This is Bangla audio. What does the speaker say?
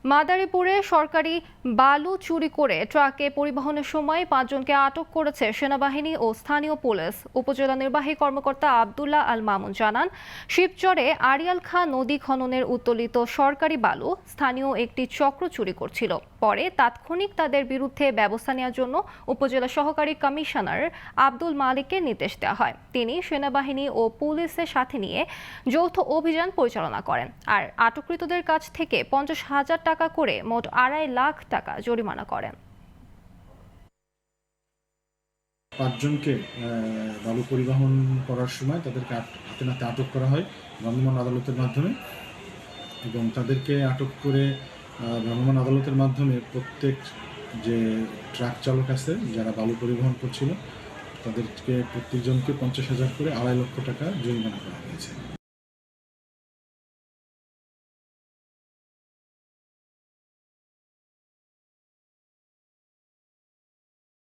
মাদারীপুরে সরকারি বালু চুরি করে ট্রাকে পরিবহনের সময় ৫ জনকে আটক করেছে সেনাবাহিনী ও স্থানীয় পুলিশ। উপজেলা নির্বাহী কর্মকর্তা আব্দুল্লাহ আল মামুন জানান, শিবচরে আড়িয়াল খাঁ নদী খননের উত্তোলিত সরকারি বালু স্থানীয় একটি চক্র চুরি করছিল। পরে তাৎক্ষণিক তাদের বিরুদ্ধে ব্যবস্থা নেওয়ার জন্য উপজেলা সহকারী কমিশনার আব্দুল মালিককে নির্দেশ দেওয়া হয়। তিনি সেনাবাহিনী ও পুলিশের সাথে নিয়ে যৌথ অভিযান পরিচালনা করেন আর আটককৃতদের কাছ থেকে ৫০,০০০ টাকা করে মোট ২.৫ লাখ টাকা জরিমানা করেন। ৫ জনকে বালু পরিবহন করার সময় তাদেরকে হাতে নাতে আটক করা হয় ভ্রাম্যমাণ আদালতের মাধ্যমে, এবং তাদেরকে আটক করে ভ্রাম্যমাণ আদালতের মাধ্যমে প্রত্যেক যে ট্রাক চালক আছে যারা বালু পরিবহন করছিল তাদেরকে প্রত্যেকজনকে ৫০,০০০ করে ২.৫ লক্ষ টাকা জরিমানা করা হয়েছে।